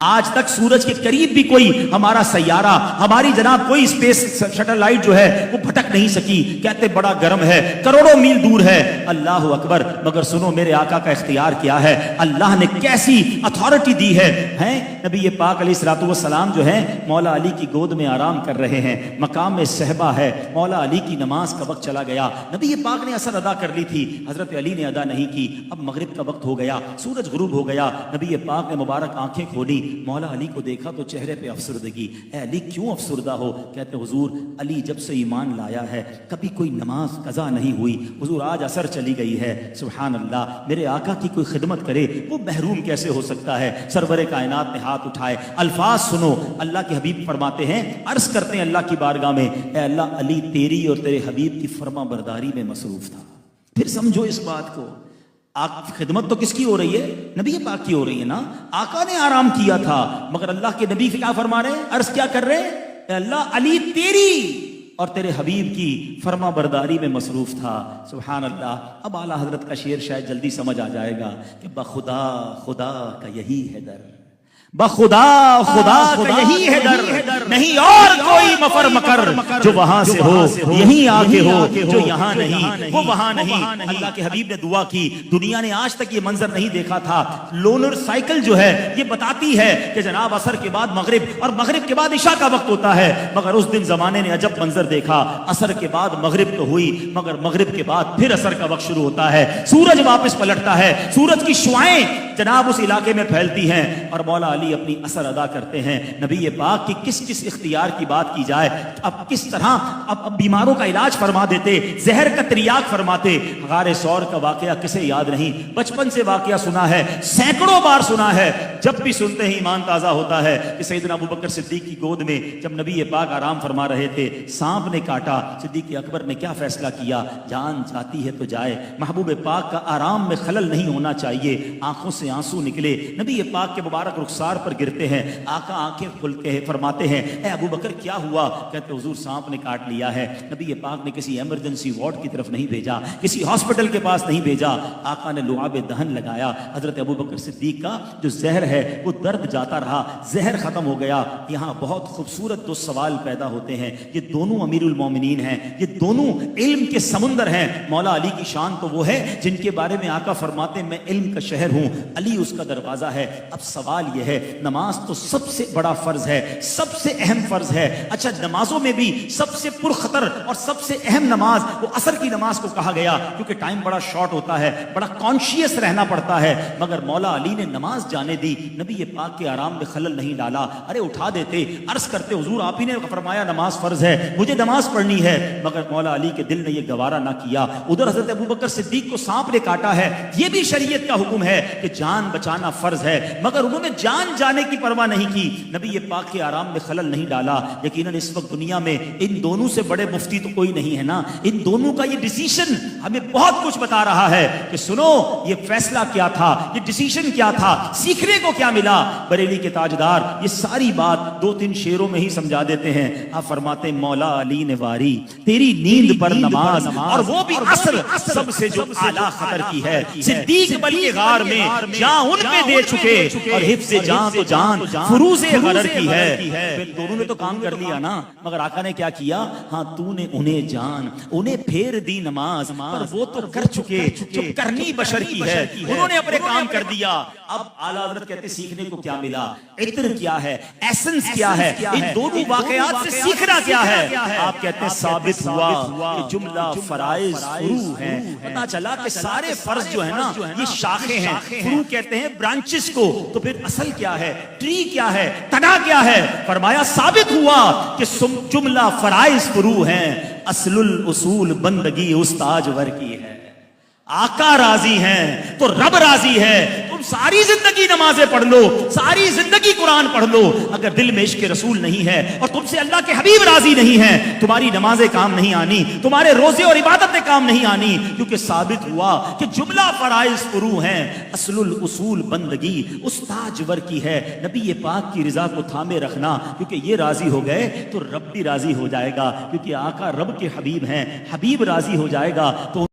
آج تک سورج کے قریب بھی کوئی ہمارا سیارہ، ہماری جناب کوئی اسپیس سیٹلائٹ جو ہے وہ بھٹک نہیں سکی. کہتے بڑا گرم ہے، کروڑوں میل دور ہے. اللہ اکبر. مگر سنو میرے آقا کا اختیار کیا ہے، اللہ نے کیسی اتھارٹی دی ہے. نبی پاک علیہ الصلوۃ والسلام جو ہیں مولا علی کی گود میں آرام کر رہے ہیں، مقام صحبہ ہے. مولا علی کی نماز کا وقت چلا گیا. نبی پاک نے اثر ادا کر لی تھی، حضرت علی نے ادا نہیں کی. اب مغرب کا وقت ہو گیا، سورج غروب ہو گیا. نبی پاک نے مبارک آنکھیں کھولی، مولا علی کو دیکھا تو چہرے پہ افسردگی. اے علی کیوں افسردہ ہو؟ کہتے حضور علی جب سے ایمان لایا ہے کبھی کوئی نماز قضا نہیں ہوئی. حضور آج اثر چلی گئی ہے. سبحان اللہ. میرے آقا کی کوئی خدمت کرے وہ محروم کیسے ہو سکتا ہے؟ سرور کائنات نے ہاتھ اٹھائے. الفاظ سنو، اللہ کے حبیب فرماتے ہیں، عرض کرتے ہیں اللہ کی بارگاہ میں، اے اللہ علی تیری اور تیرے حبیب کی فرما برداری میں مصروف تھا. پھر سمجھو اس بات کو، خدمت تو کس کی ہو رہی ہے؟ نبی پاک کی ہو رہی ہے نا. آقا نے آرام کیا تھا مگر اللہ کے نبی کیا فرما رہے ہیں؟ عرض کیا کر رہے ہیں؟ اے اللہ علی تیری اور تیرے حبیب کی فرما برداری میں مصروف تھا. سبحان اللہ. اب اعلیٰ حضرت کا شعر شاید جلدی سمجھ آ جائے گا کہ بخدا خدا کا یہی ہے در، بخدا خدا کا یہی ہے در، نہیں اور کوئی مفر مکر جو وہاں سے ہو یہیں آگے ہو، جو یہاں نہیں وہ وہاں نہیں. اللہ کے حبیب نے دعا کی. دنیا نے آج تک یہ منظر نہیں دیکھا تھا. لونر سائیکل جو ہے یہ بتاتی ہے کہ جناب عصر کے بعد مغرب اور مغرب کے بعد عشاء کا وقت ہوتا ہے. مگر اس دن زمانے نے عجب منظر دیکھا. عصر کے بعد مغرب تو ہوئی مگر مغرب کے بعد پھر عصر کا وقت شروع ہوتا ہے. سورج واپس پلٹتا ہے، سورج کی شعائیں جناب اس علاقے میں پھیلتی ہیں اور مولا علی اپنی اثر ادا کرتے ہیں. نبی پاک کی کس کس اختیار کی بات کی جائے. اب کس طرح اب بیماروں کا علاج فرما دیتے، زہر کا تریاق فرماتے. غار ثور کا واقعہ کسے یاد نہیں؟ بچپن سے واقعہ سنا ہے، سینکڑوں بار سنا ہے. جب بھی سنتے ہیں ایمان تازہ ہوتا ہے کہ سیدنا ابوبکر صدیق کی گود میں جب نبی پاک آرام فرما رہے تھے، سانپ نے کاٹا. صدیق اکبر نے کیا فیصلہ کیا؟ جان جاتی ہے تو جائے، محبوب پاک کا آرام میں خلل نہیں ہونا چاہیے. آنکھوں سے آنسو نکلے، نبی پاک کے مبارک رخسار پر گرتے ہیں. آقا آنکھیں کھول کے فرماتے ہیں، اے ابو بکر کیا ہوا؟ کہتے حضور سانپ نے کاٹ لیا ہے. نبی پاک نے کسی ایمرجنسی وارڈ کی طرف نہیں بھیجا، کسی ہاسپٹل کے پاس نہیں بھیجا. آقا نے لعاب دہن لگایا. حضرت ابو بکر صدیق کا جو زہر ہے وہ درد جاتا رہا، زہر ختم ہو گیا. یہاں بہت خوبصورت دو سوال پیدا ہوتے ہیں. یہ دونوں امیر المومنین ہیں، یہ دونوں علم کے سمندر ہیں. مولا علی کی شان تو وہ ہے جن کے بارے میں آقا فرماتے ہیں میں علم کا شہر ہوں، علی اس کا دروازہ ہے. اب سوال یہ ہے، نماز تو سب سے بڑا فرض ہے، سب سے اہم فرض ہے. اچھا نمازوں میں بھی سب سے پرخطر اور سب سے اہم نماز وہ عصر کی نماز کو کہا گیا کیونکہ ٹائم بڑا شارٹ ہوتا ہے، بڑا کانشیس رہنا پڑتا ہے. مگر مولا علی نے نماز جانے دی، نبی پاک کے آرام میں خلل نہیں ڈالا. ارے اٹھا دیتے، عرض کرتے حضور آپ ہی نے فرمایا نماز فرض ہے، مجھے نماز پڑھنی ہے. مگر مولا علی کے دل نے یہ گوارا نہ کیا. ادھر حضرت ابوبکر صدیق کو سانپ نے کاٹا ہے، یہ بھی شریعت کا حکم ہے کہ جان بچانا فرض ہے، مگر انہوں نے جان جانے کی پرواہ نہیں کی. نبی پاک کے آرام میں خلل نہیں ڈالا. یقیناً اس وقت دنیا میں ان دونوں سے بڑے مفتی تو کوئی نہیں ہے نا. ان دونوں کا یہ ڈیسیشن ہمیں بہت کچھ بتا رہا ہے کہ سنو یہ فیصلہ کیا تھا، یہ ڈیسیشن کیا تھا، سیکھنے کو کیا ملا. بریلی کے تاجدار یہ ساری بات دو تین شعروں میں ہی سمجھا دیتے ہیں. آپ فرماتے ہیں مولا علی نے واری تیری نیند پر نماز، اور وہ بھی عصر سب سے جو اعلیٰ خطر کی ہے. صدیق بلکہ غار میں جان ان پہ دے چکے اور حفظ جان تو جان فروز غرر کی ہے. دونوں نے تو کام کر لیا نا. مگر آقا نے کیا کیا؟ ہاں تو نے انہیں جان، انہیں پھیر دی نماز، پر وہ تو کر چکے جو کرنی بشر کی ہے. انہوں نے اپنے کام کر دیا. اب اعلیٰ حضرت کہتے سیکھنے کو کیا ملا، عطر کیا ہے، ایسنس کیا ہے، ان دونوں واقعات سے سیکھنا کیا ہے. آپ کہتے ہیں ثابت ہوا کہ جملہ فرائض فرو ہیں. پتا چلا کہ سارے فرض جو ہے نا یہ شاخیں ہیں، فرو کہتے ہیں برانچز کو. تو پھر اصل کیا ہے، ٹری کیا ہے، تنا کیا ہے؟ فرمایا ثابت ہوا کہ جملہ فرائض فرو ہیں، اصل الاصول بندگی استاج ور کی ہے. آقا راضی ہیں تو رب راضی ہے. تم ساری زندگی نمازیں پڑھ لو، ساری زندگی قرآن پڑھ لو، اگر دل میں عشق رسول نہیں ہے اور تم سے اللہ کے حبیب راضی نہیں ہیں، تمہاری نمازیں کام نہیں آنی، تمہارے روزے اور عبادتیں کام نہیں آنی. کیونکہ ثابت ہوا کہ جملہ فرائض فرو ہیں، اصل الاصول بندگی استاج ور کی ہے. نبی پاک کی رضا کو تھامے رکھنا، کیونکہ یہ راضی ہو گئے تو رب بھی راضی ہو جائے گا. کیونکہ آقا رب کے حبیب ہیں، حبیب راضی ہو جائے گا تو